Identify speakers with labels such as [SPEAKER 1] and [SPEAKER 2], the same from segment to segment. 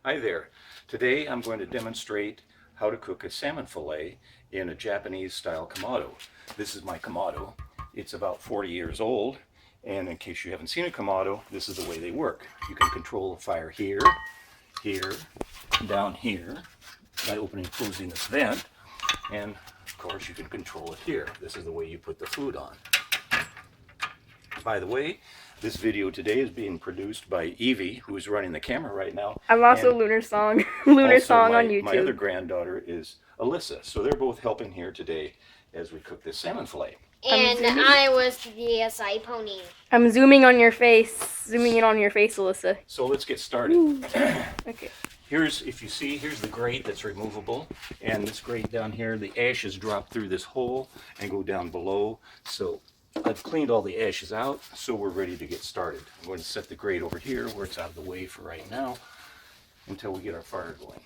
[SPEAKER 1] Hi there. Today I'm going to demonstrate how to cook a salmon fillet in a Japanese style kamado. This is my kamado. It's about 40 years old, and in case you haven't seen a kamado, this is the way they work. You can control the fire here, here, down here by opening and closing this vent, and of course you can control it here. This is the way you put the food on. By the way, this video today is being produced by Evie, who's running the camera right now.
[SPEAKER 2] I'm also Lunar Song on YouTube.
[SPEAKER 1] My other granddaughter is Alyssa. So they're both helping here today as we cook this salmon fillet.
[SPEAKER 3] And I was the acai pony.
[SPEAKER 2] I'm zooming on your face. Zooming in on your face, Alyssa.
[SPEAKER 1] So let's get started.
[SPEAKER 2] Okay.
[SPEAKER 1] If you see, here's the grate that's removable. And this grate down here, the ashes drop through this hole and go down below. So I've cleaned all the ashes out, so we're ready to get started. I'm going to set the grate over here where it's out of the way for right now until we get our fire going.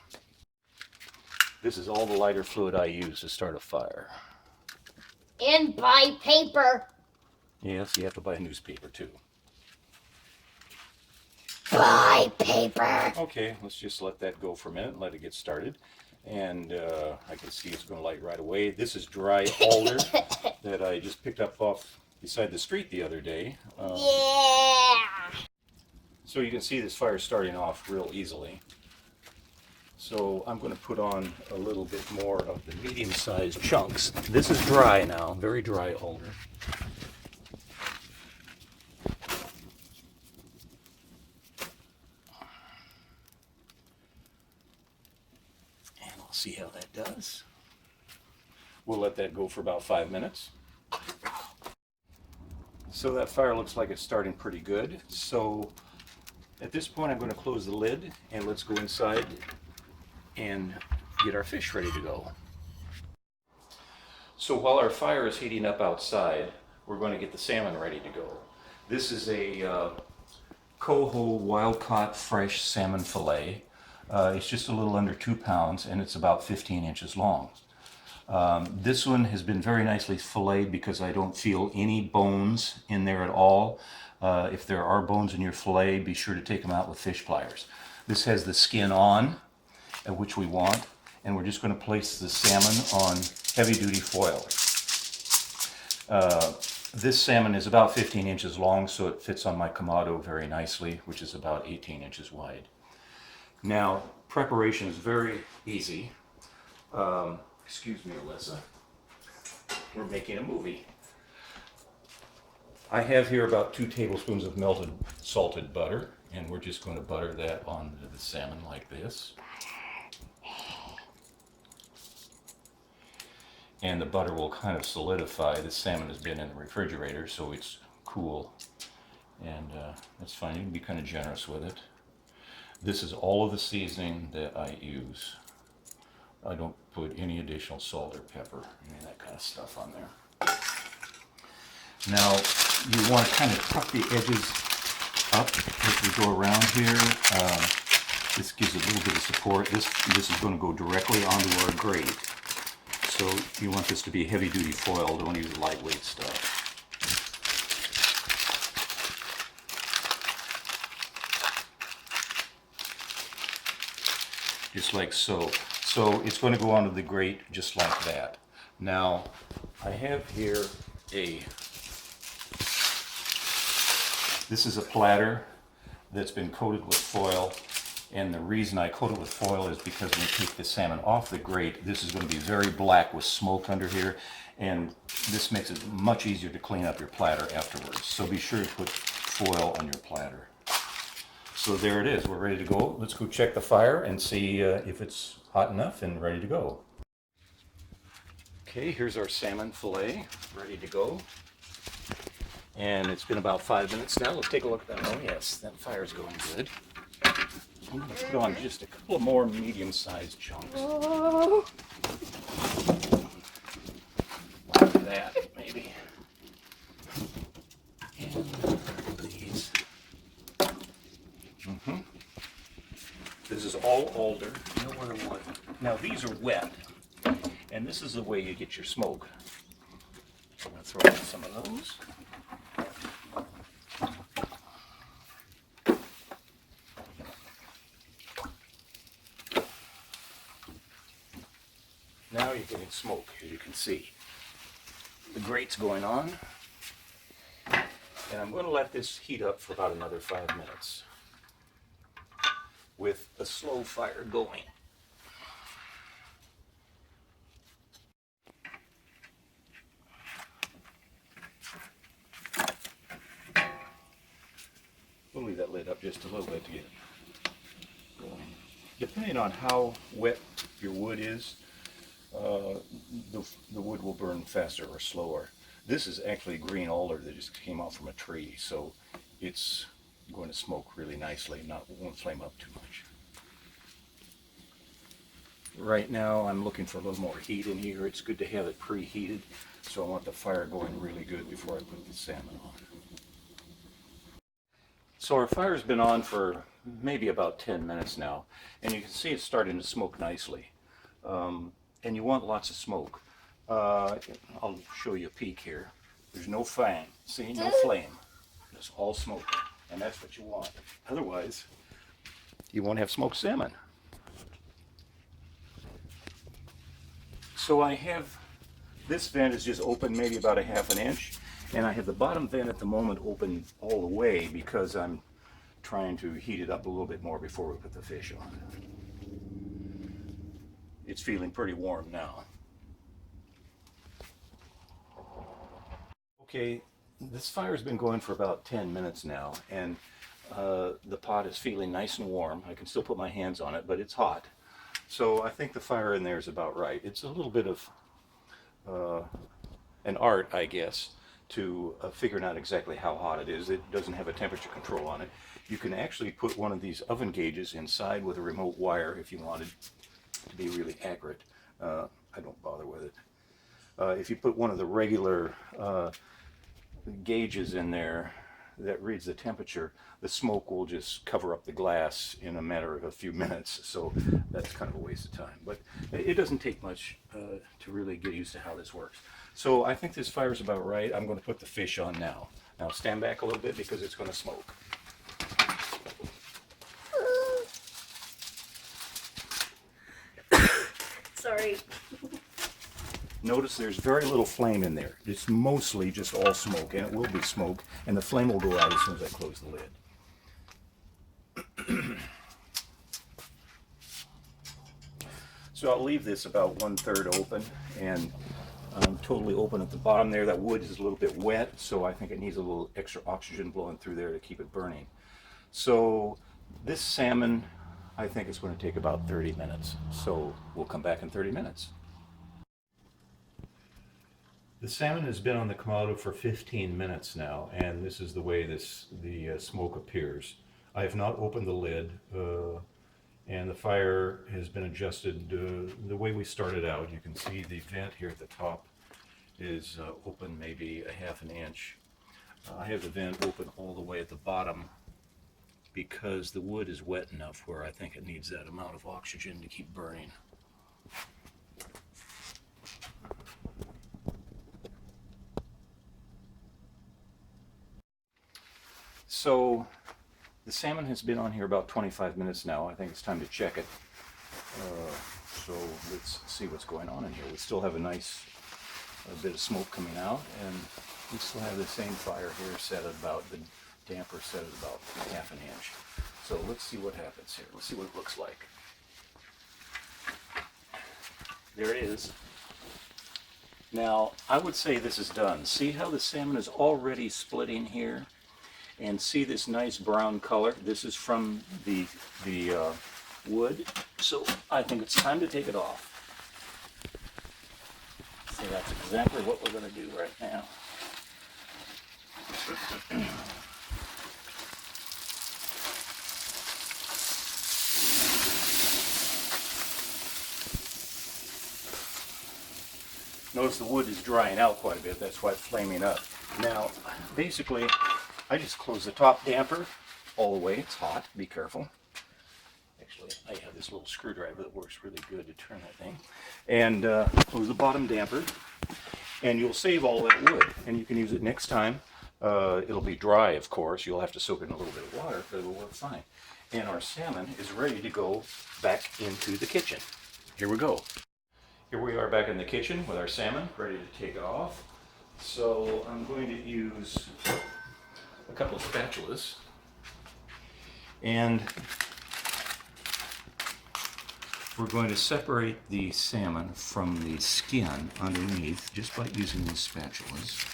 [SPEAKER 1] This is all the lighter fluid I use to start a fire.
[SPEAKER 3] And buy paper.
[SPEAKER 1] Yes, you have to buy a newspaper too.
[SPEAKER 3] Buy paper.
[SPEAKER 1] Okay, let's just let that go for a minute and let it get started. And I can see it's going to light right away. This is dry alder that I just picked up off beside the street the other day.
[SPEAKER 3] Yeah.
[SPEAKER 1] So you can see this fire starting off real easily. So I'm going to put on a little bit more of the medium-sized chunks. This is dry now, very dry alder. And we'll see how that does. We'll let that go for about 5 minutes. So that fire looks like it's starting pretty good. So at this point I'm going to close the lid and let's go inside and get our fish ready to go. So while our fire is heating up outside, we're going to get the salmon ready to go. This is a coho wild-caught fresh salmon fillet. It's just a little under 2 pounds and it's about 15 inches long. This one has been very nicely filleted because I don't feel any bones in there at all. If there are bones in your fillet, be sure to take them out with fish pliers. This has the skin on, which we want, and we're just going to place the salmon on heavy-duty foil. This salmon is about 15 inches long, so it fits on my kamado very nicely, which is about 18 inches wide. Now, preparation is very easy. Excuse me, Alyssa. We're making a movie. I have here about 2 tablespoons of melted salted butter, and we're just going to butter that onto the salmon like this. And the butter will kind of solidify. The salmon has been in the refrigerator, so it's cool. And that's fine. You can be kind of generous with it. This is all of the seasoning that I use. I don't put any additional salt or pepper, any of that kind of stuff on there. Now, you want to kind of tuck the edges up as we go around here. This gives a little bit of support. This is going to go directly onto our grate. So you want this to be heavy-duty foil. Don't use lightweight stuff. Just like so. So it's going to go onto the grate just like that. Now, I have here this is a platter that's been coated with foil. And the reason I coat it with foil is because when you take the salmon off the grate, this is going to be very black with smoke under here. And this makes it much easier to clean up your platter afterwards. So be sure to put foil on your platter. So there it is. We're ready to go. Let's go check the fire and see if it's hot enough and ready to go. Okay, here's our salmon fillet ready to go. And it's been about 5 minutes now. Let's take a look at that. Oh yes, that fire's going good. I'm going to put on just a couple of more medium-sized chunks.
[SPEAKER 2] Oh.
[SPEAKER 1] Like that, maybe. And these. This is all alder. No other wood. Now these are wet, and this is the way you get your smoke. I'm going to throw in some of those. Now you're getting smoke, as you can see. The grate's going on. And I'm going to let this heat up for about another 5 minutes with a slow fire going. We'll leave that lid up just a little bit to get it going. Depending on how wet your wood is, the wood will burn faster or slower. This is actually green alder that just came out from a tree, so it's going to smoke really nicely, won't flame up too much. Right now I'm looking for a little more heat in here. It's good to have it preheated, so I want the fire going really good before I put the salmon on. So our fire's been on for maybe about 10 minutes now, and you can see it's starting to smoke nicely. And you want lots of smoke. I'll show you a peek here. There's no fang, see, no flame. It's all smoke, and that's what you want. Otherwise, you won't have smoked salmon. So I have, this vent is just open maybe about a ½ inch, and I have the bottom vent at the moment open all the way because I'm trying to heat it up a little bit more before we put the fish on. It's feeling pretty warm now. Okay, this fire's been going for about 10 minutes now, and the pot is feeling nice and warm. I can still put my hands on it, but it's hot. So I think the fire in there is about right. It's a little bit of an art, I guess, to figuring out exactly how hot it is. It doesn't have a temperature control on it. You can actually put one of these oven gauges inside with a remote wire if you wanted to be really accurate. I don't bother with it. If you put one of the regular gauges in there that reads the temperature, the smoke will just cover up the glass in a matter of a few minutes, so that's kind of a waste of time. But it doesn't take much to really get used to how this works. So I think this fire's about right. I'm going to put the fish on now. Now stand back a little bit because it's going to smoke.
[SPEAKER 2] Sorry.
[SPEAKER 1] Notice there's very little flame in there. It's mostly just all smoke, and it will be smoke, and the flame will go out as soon as I close the lid. So I'll leave this about 1/3 open, and totally open at the bottom there. That wood is a little bit wet, so I think it needs a little extra oxygen blowing through there to keep it burning. So this salmon, I think it's going to take about 30 minutes. So we'll come back in 30 minutes. The salmon has been on the kamado for 15 minutes now, and this is the way the smoke appears. I have not opened the lid, and the fire has been adjusted the way we started out. You can see the vent here at the top is open maybe a ½ inch. I have the vent open all the way at the bottom because the wood is wet enough where I think it needs that amount of oxygen to keep burning. So the salmon has been on here about 25 minutes now. I think it's time to check it. So let's see what's going on in here. We still have a bit of smoke coming out, and we still have the same fire here set at about, the damper set at about ½ inch. So let's see what happens here. Let's see what it looks like. There it is. Now, I would say this is done. See how the salmon is already splitting here? And see this nice brown color? This is from the wood. So I think it's time to take it off. So that's exactly what we're going to do right now. Notice the wood is drying out quite a bit. That's why it's flaming up. Now, basically, I just close the top damper all the way. It's hot. Be careful. Actually, I have this little screwdriver that works really good to turn that thing. And close the bottom damper. And you'll save all that wood. And you can use it next time. It'll be dry, of course. You'll have to soak it in a little bit of water, but it'll work fine. And our salmon is ready to go back into the kitchen. Here we go. Here we are back in the kitchen with our salmon ready to take off. So I'm going to use a couple of spatulas, and we're going to separate the salmon from the skin underneath just by using these spatulas.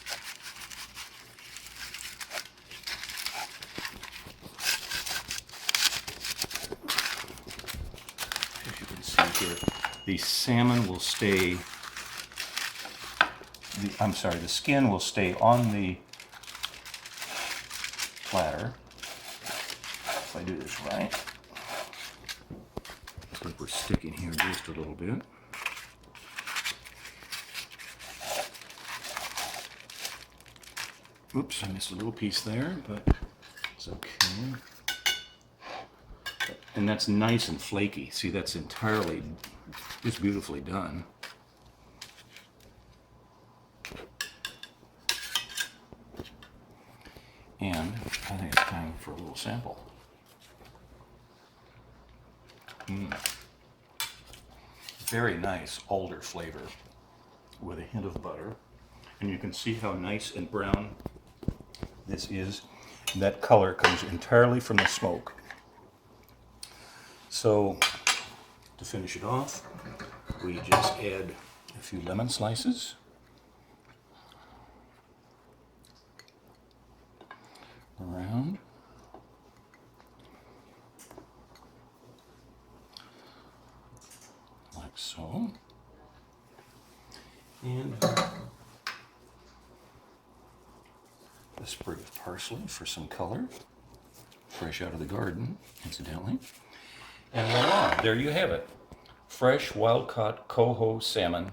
[SPEAKER 1] As you can see here, the salmon will stay, the skin will stay on the platter. If I do this right. Looks like we're sticking here just a little bit. Oops, I missed a little piece there, but it's okay. And that's nice and flaky. See, that's entirely just beautifully done. And I think it's time for a little sample. Very nice alder flavor with a hint of butter. And you can see how nice and brown this is. That color comes entirely from the smoke. So to finish it off, we just add a few lemon slices. Around. Like so. And a sprig of parsley for some color. Fresh out of the garden, incidentally. And voila, there you have it. Fresh, wild-caught coho salmon,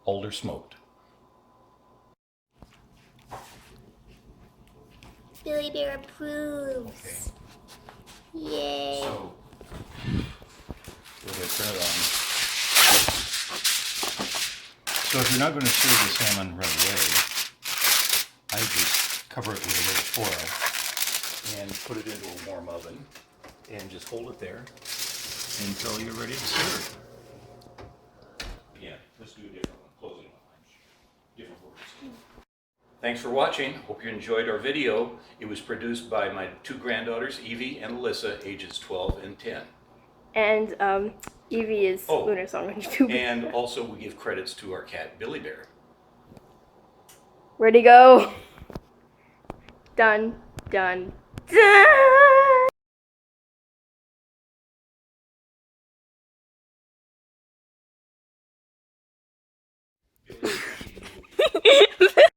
[SPEAKER 1] Alder smoked.
[SPEAKER 3] Billy Bear approves. Yay.
[SPEAKER 1] So, we'll get turn it on. So if you're not going to serve the salmon right away, I just cover it with a little foil and put it into a warm oven and just hold it there until you're ready to serve. Yeah, let's do a different one. Closing one. Different words. Thanks for watching. Hope you enjoyed our video. It was produced by my two granddaughters, Evie and Alyssa, ages 12 and 10.
[SPEAKER 2] And Evie is Lunar Song on YouTube.
[SPEAKER 1] And also we give credits to our cat, Billy Bear.
[SPEAKER 2] Where'd he go? Dun, dun, dun!